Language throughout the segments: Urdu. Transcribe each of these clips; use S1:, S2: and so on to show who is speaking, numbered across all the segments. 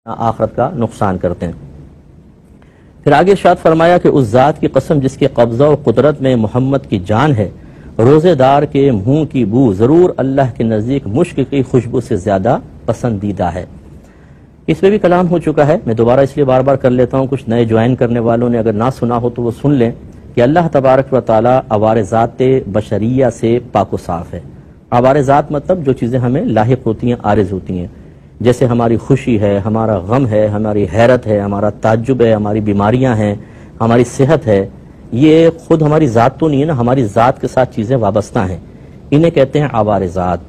S1: آخرت کا نقصان کرتے ہیں۔ پھر آگے ارشاد فرمایا کہ اس ذات کی قسم جس کے قبضہ و قدرت میں محمد کی جان ہے، روزے دار کے منہ کی بو ضرور اللہ کے نزدیک مشک کی خوشبو سے زیادہ پسندیدہ ہے۔ اس پہ بھی کلام ہو چکا ہے، میں دوبارہ اس لیے بار بار کر لیتا ہوں، کچھ نئے جوائن کرنے والوں نے اگر نہ سنا ہو تو وہ سن لیں کہ اللہ تبارک و تعالی عوارضات بشریہ سے پاک و صاف ہے۔ عوارضات مطلب جو چیزیں ہمیں لاحق ہوتی ہیں، عارض ہوتی ہیں، جیسے ہماری خوشی ہے، ہمارا غم ہے، ہماری حیرت ہے، ہمارا تعجب ہے، ہماری بیماریاں ہیں، ہماری صحت ہے، یہ خود ہماری ذات تو نہیں ہے نا، ہماری ذات کے ساتھ چیزیں وابستہ ہیں، انہیں کہتے ہیں عوارضات۔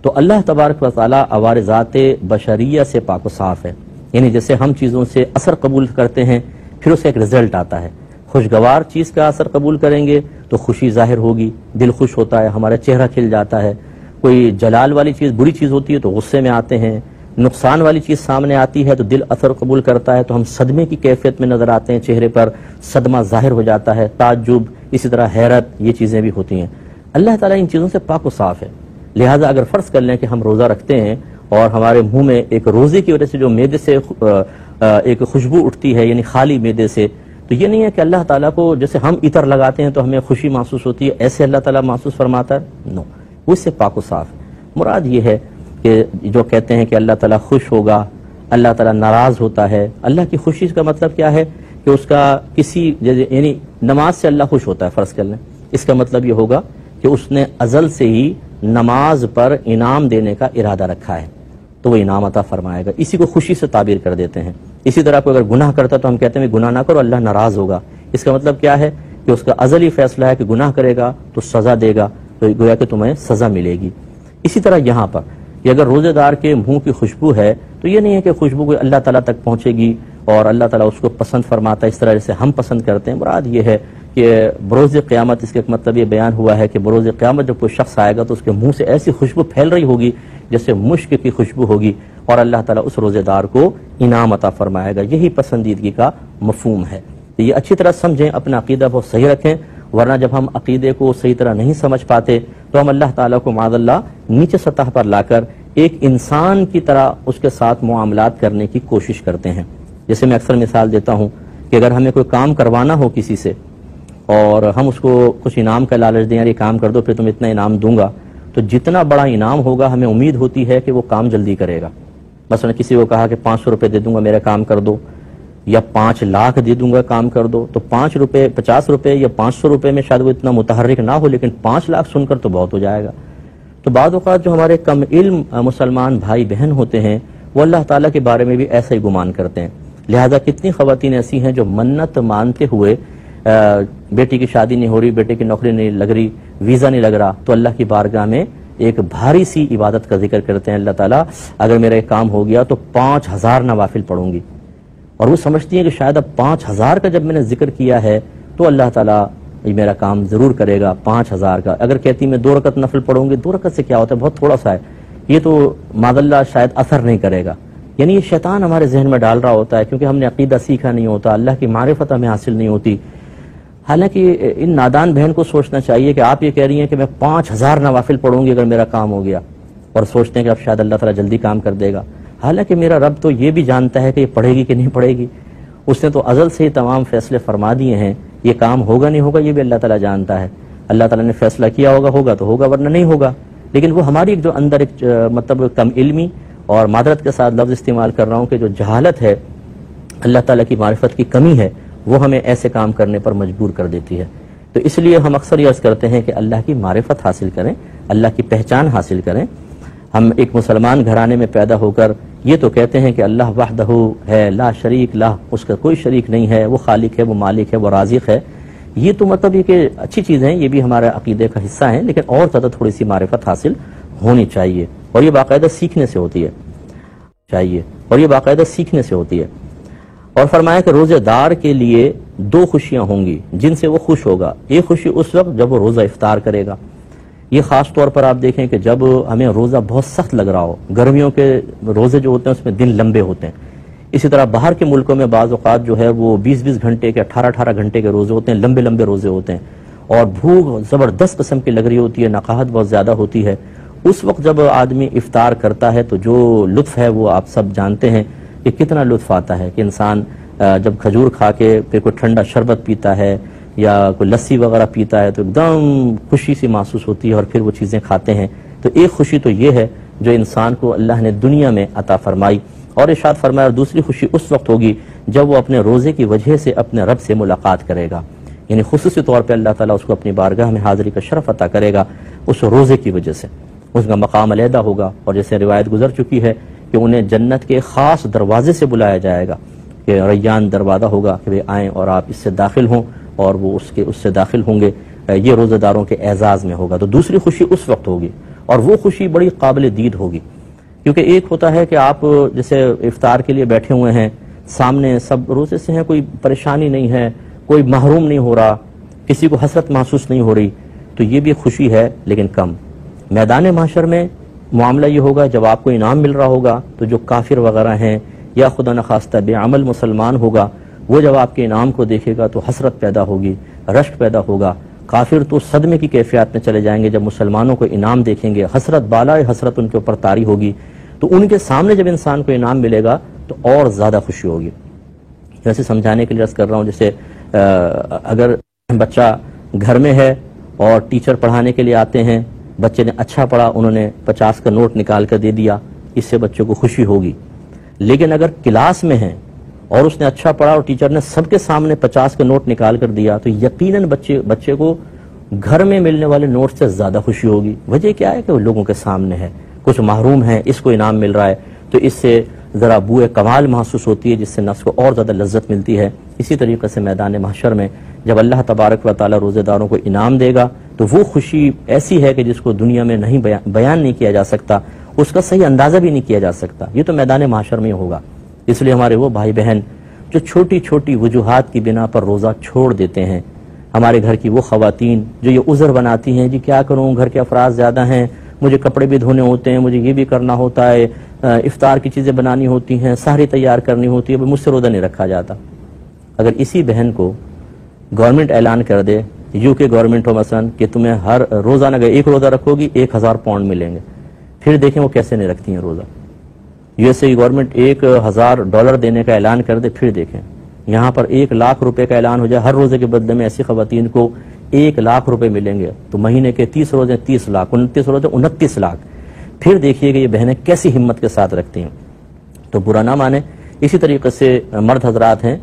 S1: تو اللہ تبارک و تعالی عوارضات بشریہ سے پاک و صاف ہے، یعنی جیسے ہم چیزوں سے اثر قبول کرتے ہیں پھر اسے ایک رزلٹ آتا ہے، خوشگوار چیز کا اثر قبول کریں گے تو خوشی ظاہر ہوگی، دل خوش ہوتا ہے، ہمارا چہرہ کھل جاتا ہے، کوئی جلال والی چیز بری چیز ہوتی ہے تو غصے میں آتے ہیں، نقصان والی چیز سامنے آتی ہے تو دل اثر قبول کرتا ہے تو ہم صدمے کی کیفیت میں نظر آتے ہیں، چہرے پر صدمہ ظاہر ہو جاتا ہے، تعجب، اسی طرح حیرت، یہ چیزیں بھی ہوتی ہیں۔ اللہ تعالیٰ ان چیزوں سے پاک و صاف ہے، لہٰذا اگر فرض کر لیں کہ ہم روزہ رکھتے ہیں اور ہمارے منہ میں ایک روزے کی وجہ سے جو معدے سے ایک خوشبو اٹھتی ہے، یعنی خالی معدے سے، تو یہ نہیں ہے کہ اللہ تعالیٰ کو جیسے ہم عطر لگاتے ہیں تو ہمیں خوشی محسوس ہوتی ہے ایسے اللہ تعالیٰ محسوس فرماتا ہے، نو، وہ اس سے پاک و صاف ہے۔ مراد یہ ہے کہ جو کہتے ہیں کہ اللہ تعالیٰ خوش ہوگا، اللہ تعالیٰ ناراض ہوتا ہے، اللہ کی خوشی کا مطلب کیا ہے کہ اس کا کسی یعنی نماز سے اللہ خوش ہوتا ہے، فرض کر لیں، اس کا مطلب یہ ہوگا کہ اس نے ازل سے ہی نماز پر انعام دینے کا ارادہ رکھا ہے تو وہ انعام عطا فرمائے گا، اسی کو خوشی سے تعبیر کر دیتے ہیں۔ اسی طرح کوئی اگر گناہ کرتا تو ہم کہتے ہیں گناہ نہ کرو، اللہ ناراض ہوگا، اس کا مطلب کیا ہے کہ اس کا ازلی فیصلہ ہے کہ گناہ کرے گا تو سزا دے گا، تو گویا کہ تمہیں سزا ملے گی۔ اسی طرح یہاں پر کہ اگر روزے دار کے منہ کی خوشبو ہے تو یہ نہیں ہے کہ خوشبو کوئی اللہ تعالیٰ تک پہنچے گی اور اللہ تعالیٰ اس کو پسند فرماتا ہے اس طرح جیسے ہم پسند کرتے ہیں، مراد یہ ہے کہ بروز قیامت، اس کا ایک مطلب یہ بیان ہوا ہے کہ بروز قیامت جب کوئی شخص آئے گا تو اس کے منہ سے ایسی خوشبو پھیل رہی ہوگی جیسے مشک کی خوشبو ہوگی، اور اللہ تعالیٰ اس روزے دار کو انعام عطا فرمائے گا، یہی پسندیدگی کا مفہوم ہے۔ تو یہ اچھی طرح سمجھیں، اپنا عقیدہ بہت صحیح رکھیں، ورنہ جب ہم عقیدے کو صحیح طرح نہیں سمجھ پاتے تو ہم اللہ تعالیٰ کو معاذ اللہ نیچے سطح پر لا کر ایک انسان کی طرح اس کے ساتھ معاملات کرنے کی کوشش کرتے ہیں۔ جیسے میں اکثر مثال دیتا ہوں کہ اگر ہمیں کوئی کام کروانا ہو کسی سے اور ہم اس کو کچھ انعام کا لالچ دیں، یار یہ کام کر دو پھر تم اتنا انعام دوں گا، تو جتنا بڑا انعام ہوگا ہمیں امید ہوتی ہے کہ وہ کام جلدی کرے گا۔ مثلا کسی کو کہا کہ 500 روپے دے دوں گا میرا کام کر دو، یا 5 لاکھ دے دوں گا کام کر دو، تو 5 روپے 50 روپے یا 500 روپے میں شاید وہ اتنا متحرک نہ ہو، لیکن 5 لاکھ سن کر تو بہت ہو جائے گا۔ تو بعض اوقات جو ہمارے کم علم مسلمان بھائی بہن ہوتے ہیں وہ اللہ تعالیٰ کے بارے میں بھی ایسا ہی گمان کرتے ہیں، لہذا کتنی خواتین ایسی ہیں جو منت مانتے ہوئے بیٹی کی شادی نہیں ہو رہی، بیٹے کی نوکری نہیں لگ رہی، ویزا نہیں لگ رہا، تو اللہ کی بارگاہ میں ایک بھاری سی عبادت کا ذکر کرتے ہیں، اللہ تعالیٰ اگر میرا ایک کام ہو گیا تو 5000 نوافل پڑھوں گی، اور وہ سمجھتی ہیں کہ شاید اب 5000 کا جب میں نے ذکر کیا ہے تو اللہ تعالیٰ میرا کام ضرور کرے گا 5000 کا۔ اگر کہتی میں 2 رکعت نفل پڑھوں گی، 2 رکعت سے کیا ہوتا ہے، بہت تھوڑا سا ہے، یہ تو معاذ اللہ شاید اثر نہیں کرے گا، یعنی یہ شیطان ہمارے ذہن میں ڈال رہا ہوتا ہے کیونکہ ہم نے عقیدہ سیکھا نہیں ہوتا، اللہ کی معرفت ہمیں حاصل نہیں ہوتی۔ حالانکہ ان نادان بہن کو سوچنا چاہیے کہ آپ یہ کہہ رہی ہیں کہ میں 5000 نوافل پڑھوں گی اگر میرا کام ہو گیا، اور سوچتے ہیں کہ اب شاید اللہ تعالیٰ جلدی کام کر دے گا، حالانکہ میرا رب تو یہ بھی جانتا ہے کہ یہ پڑھے گی کہ نہیں پڑھے گی، اس نے تو ازل سے ہی تمام فیصلے فرما دیے ہیں، یہ کام ہوگا نہیں ہوگا یہ بھی اللہ تعالیٰ جانتا ہے، اللہ تعالیٰ نے فیصلہ کیا ہوگا تو ہوگا ورنہ نہیں ہوگا، لیکن وہ ہماری جو اندر ایک مطلب کم علمی اور معذرت کے ساتھ لفظ استعمال کر رہا ہوں کہ جو جہالت ہے، اللہ تعالیٰ کی معرفت کی کمی ہے، وہ ہمیں ایسے کام کرنے پر مجبور کر دیتی ہے۔ تو اس لیے ہم اکثر یہ عرض کرتے ہیں کہ اللہ کی معرفت حاصل کریں، اللہ کی پہچان حاصل کریں۔ ہم ایک مسلمان گھرانے میں پیدا ہو کر یہ تو کہتے ہیں کہ اللہ وحدہ ہے، لا شریک لہ، اس کا کوئی شریک نہیں ہے، وہ خالق ہے، وہ مالک ہے، وہ رازق ہے، یہ تو مطلب یہ کہ اچھی چیزیں ہیں، یہ بھی ہمارے عقیدے کا حصہ ہیں، لیکن اور زیادہ تھوڑی سی معرفت حاصل ہونی چاہیے، اور یہ باقاعدہ سیکھنے سے ہوتی ہے۔ اور فرمایا کہ روزے دار کے لیے 2 خوشیاں ہوں گی جن سے وہ خوش ہوگا۔ ایک خوشی اس وقت جب وہ روزہ افطار کرے گا، یہ خاص طور پر آپ دیکھیں کہ جب ہمیں روزہ بہت سخت لگ رہا ہو، گرمیوں کے روزے جو ہوتے ہیں اس میں دن لمبے ہوتے ہیں، اسی طرح باہر کے ملکوں میں بعض اوقات جو ہے وہ 20-20 گھنٹے کے 18-18 گھنٹے کے روزے ہوتے ہیں، لمبے لمبے روزے ہوتے ہیں، اور بھوک زبردست قسم کی لگ رہی ہوتی ہے، نقاہت بہت زیادہ ہوتی ہے۔ اس وقت جب آدمی افطار کرتا ہے تو جو لطف ہے وہ آپ سب جانتے ہیں کہ کتنا لطف آتا ہے کہ انسان جب کھجور کھا کے پھر کوئی ٹھنڈا شربت پیتا ہے یا کوئی لسی وغیرہ پیتا ہے تو ایک دم خوشی سی محسوس ہوتی ہے اور پھر وہ چیزیں کھاتے ہیں. تو ایک خوشی تو یہ ہے جو انسان کو اللہ نے دنیا میں عطا فرمائی. اور ارشاد فرمایا دوسری خوشی اس وقت ہوگی جب وہ اپنے روزے کی وجہ سے اپنے رب سے ملاقات کرے گا. یعنی خصوصی طور پہ اللہ تعالیٰ اس کو اپنی بارگاہ میں حاضری کا شرف عطا کرے گا اس روزے کی وجہ سے. اس کا مقام علیحدہ ہوگا. اور جیسے روایت گزر چکی ہے کہ انہیں جنت کے خاص دروازے سے بلایا جائے گا کہ ریان دروازہ ہوگا کہ وہ آئیں اور آپ اس سے داخل ہوں اور وہ اس سے داخل ہوں گے. یہ روزہ داروں کے اعزاز میں ہوگا. تو دوسری خوشی اس وقت ہوگی اور وہ خوشی بڑی قابل دید ہوگی. کیونکہ ایک ہوتا ہے کہ آپ جیسے افطار کے لیے بیٹھے ہوئے ہیں, سامنے سب روزے سے ہیں, کوئی پریشانی نہیں ہے, کوئی محروم نہیں ہو رہا, کسی کو حسرت محسوس نہیں ہو رہی, تو یہ بھی خوشی ہے لیکن کم. میدان محشر میں معاملہ یہ ہوگا جب آپ کو انعام مل رہا ہوگا تو جو کافر وغیرہ ہیں یا خدا نخواستہ بے عمل مسلمان ہوگا وہ جب آپ کے انعام کو دیکھے گا تو حسرت پیدا ہوگی, رشک پیدا ہوگا. کافر تو صدمے کی کیفیات میں چلے جائیں گے جب مسلمانوں کو انعام دیکھیں گے, حسرت بالائے حسرت ان کے اوپر طاری ہوگی. تو ان کے سامنے جب انسان کو انعام ملے گا تو اور زیادہ خوشی ہوگی. جیسے سمجھانے کے لیے عرض کر رہا ہوں, جیسے اگر بچہ گھر میں ہے اور ٹیچر پڑھانے کے لیے آتے ہیں, بچے نے اچھا پڑھا, انہوں نے 50 کا نوٹ نکال کر دے دیا, اس سے بچوں کو خوشی ہوگی. لیکن اگر کلاس میں ہیں اور اس نے اچھا پڑھا اور ٹیچر نے سب کے سامنے 50 کا نوٹ نکال کر دیا تو یقیناً بچے کو گھر میں ملنے والے نوٹ سے زیادہ خوشی ہوگی. وجہ کیا ہے کہ وہ لوگوں کے سامنے ہے, کچھ محروم ہیں, اس کو انعام مل رہا ہے, تو اس سے ذرا بوئے کمال محسوس ہوتی ہے جس سے نفس کو اور زیادہ لذت ملتی ہے. اسی طریقے سے میدان محشر میں جب اللہ تبارک و تعالی روزے داروں کو انعام دے گا تو وہ خوشی ایسی ہے کہ جس کو دنیا میں نہیں بیان نہیں کیا جا سکتا, اس کا صحیح اندازہ بھی نہیں کیا جا سکتا. یہ تو میدان محشر میں ہوگا. اس لیے ہمارے وہ بھائی بہن جو چھوٹی چھوٹی وجوہات کی بنا پر روزہ چھوڑ دیتے ہیں, ہمارے گھر کی وہ خواتین جو یہ عذر بناتی ہیں, جی کیا کروں, گھر کے افراد زیادہ ہیں, مجھے کپڑے بھی دھونے ہوتے ہیں, مجھے یہ بھی کرنا ہوتا ہے, افطار کی چیزیں بنانی ہوتی ہیں, سحری تیار کرنی ہوتی ہے, مجھ سے روزہ نہیں رکھا جاتا. اگر اسی بہن کو گورنمنٹ اعلان کر دے, یو کے گورنمنٹ ہو مثلا, کہ تمہیں ہر روزانہ اگر ایک روزہ رکھو گی 1000 پاؤنڈ ملیں گے, پھر دیکھیں وہ کیسے نہیں رکھتی ہیں روزہ. یو ایس اے کی گورنمنٹ $1000 دینے کا اعلان کر دے, پھر دیکھیں یہاں پر 1,00,000 روپے کا اعلان ہو جائے, ہر روزے کے بدلے میں ایسی خواتین کو 1,00,000 روپے ملیں گے, تو مہینے کے 30 روزے 30 لاکھ, 29 روزے 29 لاکھ. پھر دیکھیے کہ یہ بہنیں کیسی ہمت کے ساتھ رکھتی ہیں. تو برا نہ مانیں. اسی طریقے سے مرد حضرات ہیں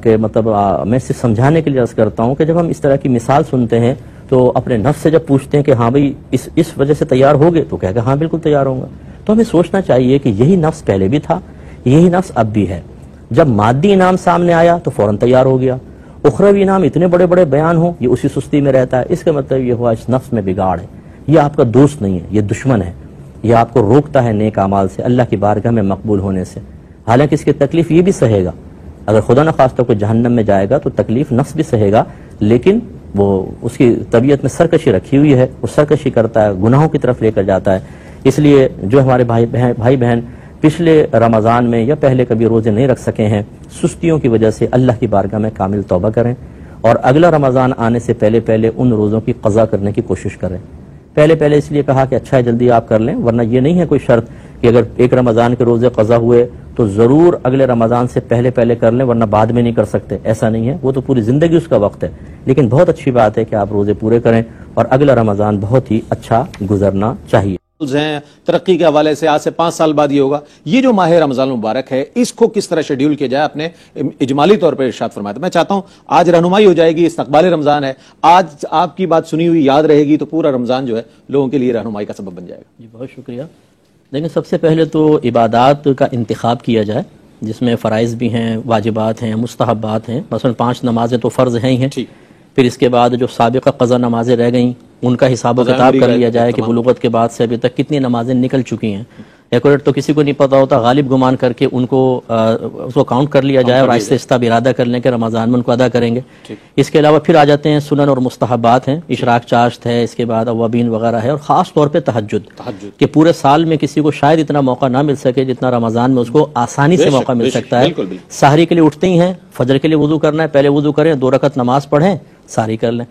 S1: کہ مطلب میں صرف سمجھانے کے لیے عرض کرتا ہوں کہ جب ہم اس طرح کی مثال سنتے ہیں تو اپنے نفس سے جب پوچھتے ہیں کہ ہاں بھئی اس وجہ سے تیار ہوگے, تو کہہ کہ ہاں بالکل تیار ہوں گا. تو ہمیں سوچنا چاہیے کہ یہی نفس پہلے بھی تھا, یہی نفس اب بھی ہے. جب مادی انعام سامنے آیا تو فوراً تیار ہو گیا. اخروی انعام اتنے بڑے بڑے بیان ہوں, یہ اسی سستی میں رہتا ہے. اس کا مطلب یہ ہوا اس نفس میں بگاڑ ہے. یہ آپ کا دوست نہیں ہے, یہ دشمن ہے. یہ آپ کو روکتا ہے نیک اعمال سے, اللہ کی بارگاہ میں مقبول ہونے سے. حالانکہ اس کی تکلیف یہ بھی سہے گا, اگر خدا نخواستہ کوئی جہنم میں جائے گا تو تکلیف نفس بھی سہے گا, لیکن وہ اس کی طبیعت میں سرکشی رکھی ہوئی ہے, وہ سرکشی کرتا ہے, گناہوں کی طرف لے کر جاتا ہے. اس لیے جو ہمارے بھائی بہن پچھلے رمضان میں یا پہلے کبھی روزے نہیں رکھ سکے ہیں, سستیوں کی وجہ سے اللہ کی بارگاہ میں کامل توبہ کریں اور اگلا رمضان آنے سے پہلے ان روزوں کی قضا کرنے کی کوشش کریں. پہلے اس لیے کہا کہ اچھا ہے جلدی آپ کر لیں, ورنہ یہ نہیں ہے کوئی شرط کہ اگر ایک رمضان کے روزے قضا ہوئے تو ضرور اگلے رمضان سے پہلے کر لیں ورنہ بعد میں نہیں کر سکتے. ایسا نہیں ہے, وہ تو پوری زندگی اس کا وقت ہے. لیکن بہت اچھی بات ہے کہ آپ روزے پورے کریں اور اگلا رمضان بہت ہی اچھا گزرنا چاہیے.
S2: ہیں ترقی کے حوالے سے آج سے 5 سال بعد یہ ہوگا. یہ جو ماہ رمضان مبارک ہے اس کو کس طرح شیڈیول کیا جائے, آپ نے اجمالی طور پر ارشاد فرمایا تھا. میں چاہتا ہوں آج رہنمائی ہو جائے گی, استقبال رمضان ہے, آج آپ کی بات سنی ہوئی یاد رہے گی تو پورا رمضان جو ہے لوگوں کے لیے رہنمائی کا سبب بن جائے گا.
S1: جی بہت شکریہ. لیکن سب سے پہلے تو عبادات کا انتخاب کیا جائے جس میں فرائض بھی ہیں, واجبات ہیں, مستحبات ہیں. مثلا 5 نمازیں تو فرض ہیں ہی ہیں. پھر اس کے بعد جو سابقہ قضا نمازیں رہ گئیں ان کا حساب و کتاب کر لیا جائے کہ بلوغت کے بعد سے ابھی تک کتنی نمازیں نکل چکی ہیں. ایکوریٹ تو کسی کو نہیں پتا ہوتا, غالب گمان کر کے ان کو اس کو کاؤنٹ کر لیا جائے اور آہستہ آہستہ ارادہ کر لیں کہ رمضان میں ان کو ادا کریں گے. اس کے علاوہ پھر آ جاتے ہیں سنن اور مستحبات ہیں, اشراق چاشت ہے, اس کے بعد اوابین وغیرہ ہے, اور خاص طور پہ تہجد کہ پورے سال میں کسی کو شاید اتنا موقع نہ مل سکے جتنا رمضان میں اس کو آسانی سے موقع مل سکتا ہے. سحری کے لیے اٹھتے ہی ہیں, فجر کے لیے وضو کرنا ہے, پہلے وضو کریں, 2 رکعت نماز پڑھیں, سحری کر لیں.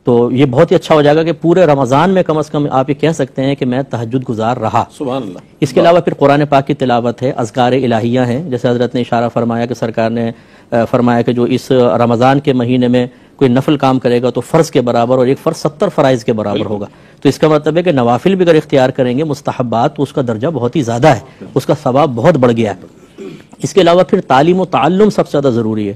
S1: تو یہ بہت ہی اچھا ہو جائے گا کہ پورے رمضان میں کم از کم آپ یہ کہہ سکتے ہیں کہ میں تہجد گزار رہا.
S2: سبحان اللہ.
S1: اس کے علاوہ پھر قرآن پاک کی تلاوت ہے، اذکار الہیہ ہیں، جیسے حضرت نے اشارہ فرمایا کہ سرکار نے فرمایا کہ جو اس رمضان کے مہینے میں کوئی نفل کام کرے گا تو فرض کے برابر، اور ایک فرض 70 فرائض کے برابر ہوگا. تو اس کا مطلب ہے کہ نوافل بھی اگر اختیار کریں گے، مستحبات، تو اس کا درجہ بہت ہی زیادہ ہے، اس کا ثواب بہت بڑھ گیا ہے. اس کے علاوہ پھر تعلیم و تعلم سب سے زیادہ ضروری ہے.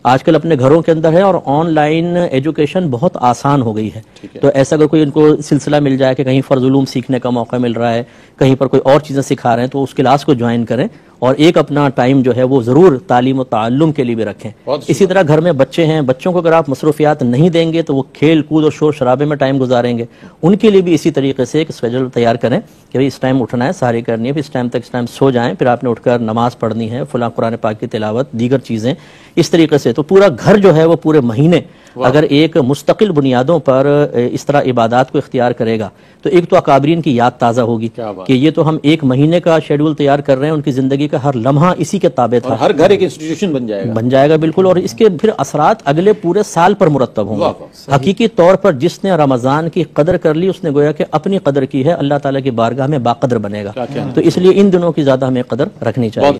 S1: آج کل اپنے گھروں کے اندر ہے اور آن لائن ایجوکیشن بہت آسان ہو گئی ہے. تو ایسا اگر کوئی ان کو سلسلہ مل جائے کہ کہیں فرض علوم سیکھنے کا موقع مل رہا ہے، کہیں پر کوئی اور چیزیں سکھا رہے ہیں، تو اس کلاس کو جوائن کریں اور ایک اپنا ٹائم جو ہے وہ ضرور تعلیم و تعلم کے لیے بھی رکھیں. اسی طرح گھر میں بچے ہیں، بچوں کو اگر آپ مصروفیات نہیں دیں گے تو وہ کھیل کود اور شور شرابے میں ٹائم گزاریں گے. ان کے لیے بھی اسی طریقے سے ایک اسکیجول تیار کریں کہ بھئی اس ٹائم اٹھنا ہے، ساری کرنی ہے، پھر اس ٹائم تک اس ٹائم سو جائیں، پھر آپ نے اٹھ کر نماز پڑھنی ہے، فلاں قرآن پاک کی تلاوت، دیگر چیزیں اس طریقے سے. تو پورا گھر جو ہے وہ پورے مہینے اگر ایک مستقل بنیادوں پر اس طرح عبادات کو اختیار کرے گا تو ایک تو اکابرین کی یاد تازہ ہوگی کہ یہ تو ہم ایک مہینے کا شیڈول تیار کر رہے ہیں، ان کی زندگی کا ہر لمحہ اسی کے تابع تھا،
S2: ہر گھر ایک انسٹیٹیوشن بن جائے گا
S1: بالکل. اور اس کے پھر اثرات اگلے پورے سال پر مرتب ہوں گے. حقیقی طور پر جس نے رمضان کی قدر کر لی اس نے گویا کہ اپنی قدر کی ہے، اللہ تعالیٰ کی بارگاہ میں باقدر بنے گا. تو اس لیے ان دنوں کی زیادہ ہمیں قدر رکھنی چاہیے.